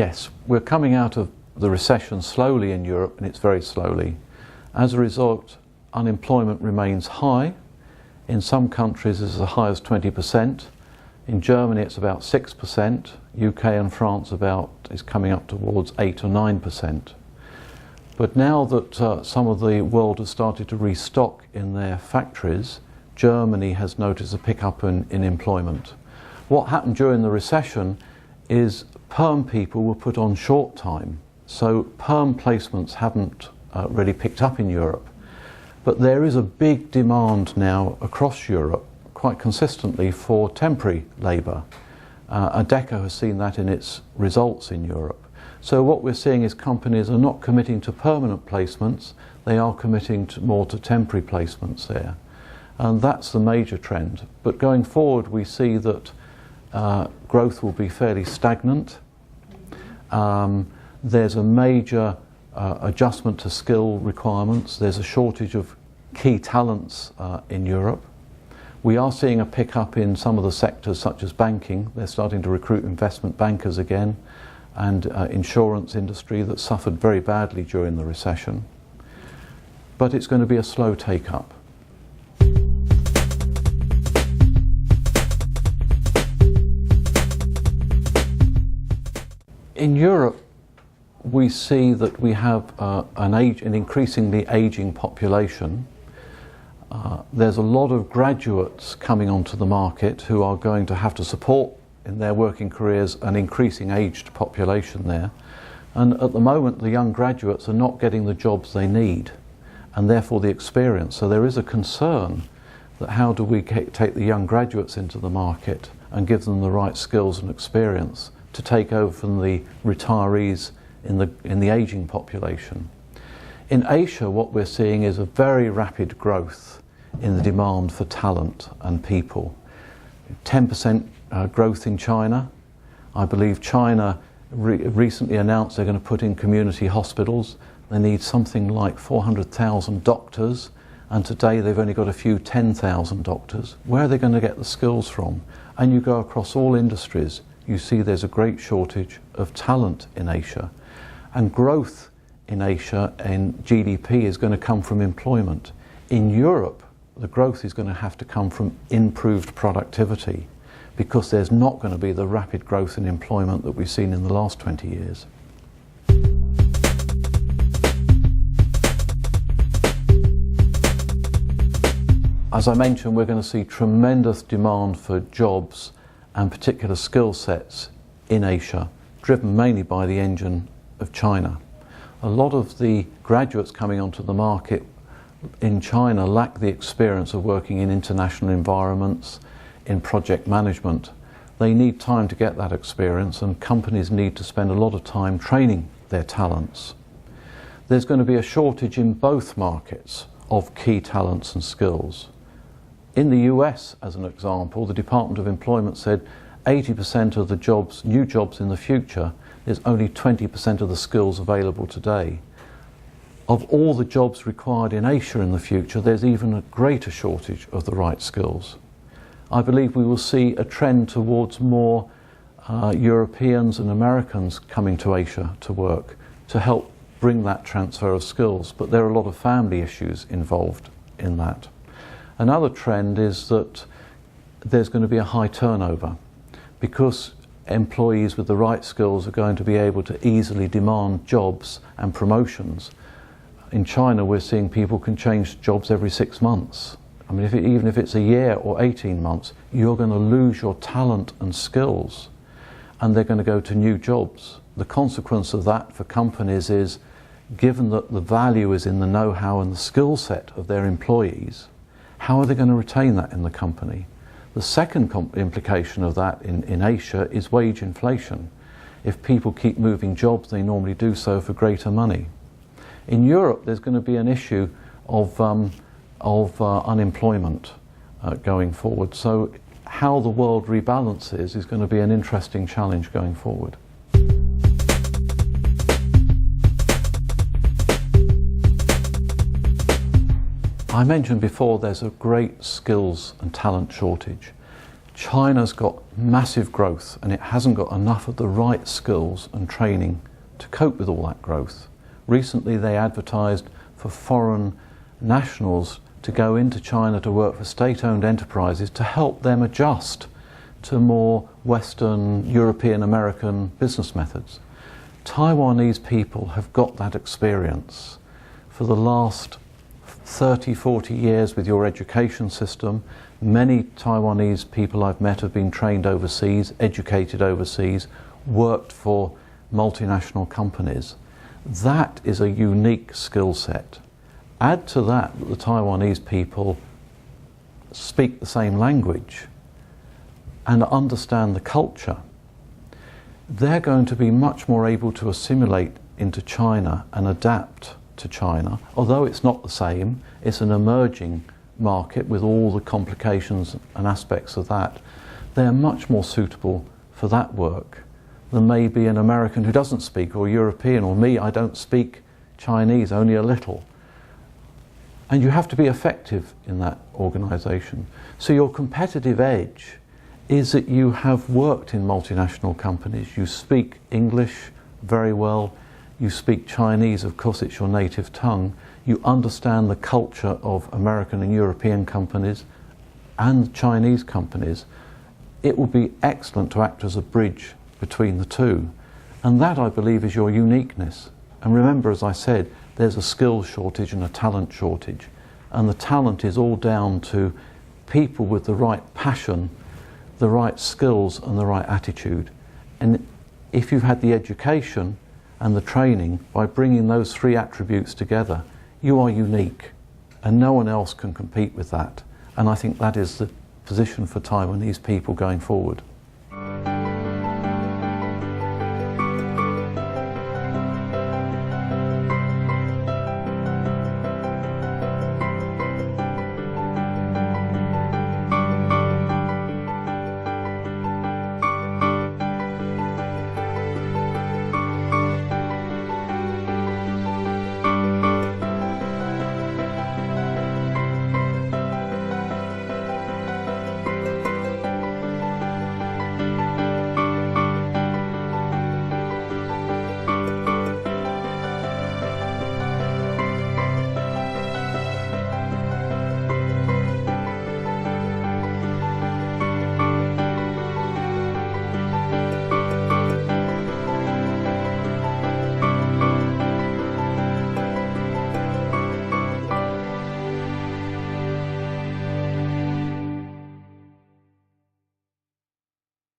Yes, we're coming out of the recession slowly in Europe, and it's very slowly. As a result, unemployment remains high. In some countries it's as high as 20%. In Germany it's about 6%. UK and France is coming up towards 8 or 9%. But now that some of the world has started to restock in their factories, Germany has noticed a pickup in employment. What happened during the recession is perm people were put on short time. So perm placements haven't really picked up in Europe. But there is a big demand now across Europe, quite consistently, for temporary labour. Adecco has seen that in its results in Europe. So what we're seeing is companies are not committing to permanent placements, they are committing more to temporary placements there. And that's the major trend. But going forward we see that growth will be fairly stagnant. There's a major adjustment to skill requirements. There's a shortage of key talents in Europe. We are seeing a pickup in some of the sectors such as banking. They're starting to recruit investment bankers again, and insurance industry that suffered very badly during the recession. But it's going to be a slow take-up. In Europe, we see that we have an increasingly aging population. There's a lot of graduates coming onto the market who are going to have to support in their working careers an increasing aged population there. And at the moment the young graduates are not getting the jobs they need and therefore the experience. So there is a concern that how do we take the young graduates into the market and give them the right skills and experience to take over from the retirees in the aging population. In Asia, what we're seeing is a very rapid growth in the demand for talent and people. 10% growth in China. I believe China recently announced they're going to put in community hospitals. They need something like 400,000 doctors, and today they've only got a few 10,000 doctors. Where are they going to get the skills from? And you go across all industries, you see there's a great shortage of talent in Asia. And growth in Asia in GDP is going to come from employment. In Europe, the growth is going to have to come from improved productivity, because there's not going to be the rapid growth in employment that we've seen in the last 20 years. As I mentioned, we're going to see tremendous demand for jobs and particular skill sets in Asia, driven mainly by the engine of China. A lot of the graduates coming onto the market in China lack the experience of working in international environments, in project management. They need time to get that experience, and companies need to spend a lot of time training their talents. There's going to be a shortage in both markets of key talents and skills. In the US, as an example, the Department of Employment said 80% of the jobs, new jobs in the future, there's only 20% of the skills available today. Of all the jobs required in Asia in the future, there's even a greater shortage of the right skills. I believe we will see a trend towards more Europeans and Americans coming to Asia to work to help bring that transfer of skills, but there are a lot of family issues involved in that. Another trend is that there's going to be a high turnover, because employees with the right skills are going to be able to easily demand jobs and promotions. In China, we're seeing people can change jobs every 6 months. I mean, even if it's a year or 18 months, you're going to lose your talent and skills, and they're going to go to new jobs. The consequence of that for companies is, given that the value is in the know-how and the skill set of their employees, how are they going to retain that in the company? The second implication of that in Asia is wage inflation. If people keep moving jobs, they normally do so for greater money. In Europe, there's going to be an issue of unemployment going forward. So how the world rebalances is going to be an interesting challenge going forward. I mentioned before there's a great skills and talent shortage. China's got massive growth and it hasn't got enough of the right skills and training to cope with all that growth. Recently they advertised for foreign nationals to go into China to work for state-owned enterprises to help them adjust to more Western, European, American business methods. Taiwanese people have got that experience. For the last 30, 40 years with your education system, many Taiwanese people I've met have been trained overseas, educated overseas, worked for multinational companies. That is a unique skill set. Add to that that the Taiwanese people speak the same language and understand the culture. They're going to be much more able to assimilate into China and adapt to China. Although it's not the same, it's an emerging market with all the complications and aspects of that. They're much more suitable for that work than maybe an American who doesn't speak, or European, or me, I don't speak Chinese, only a little. And you have to be effective in that organisation. So your competitive edge is that you have worked in multinational companies, you speak English very well, you speak Chinese, of course it's your native tongue, you understand the culture of American and European companies and Chinese companies. It will be excellent to act as a bridge between the two. And that, I believe, is your uniqueness. And remember, as I said, there's a skills shortage and a talent shortage. And the talent is all down to people with the right passion, the right skills and the right attitude. And if you've had the education and the training, by bringing those three attributes together, you are unique and no one else can compete with that. And I think that is the position for Taiwanese people going forward.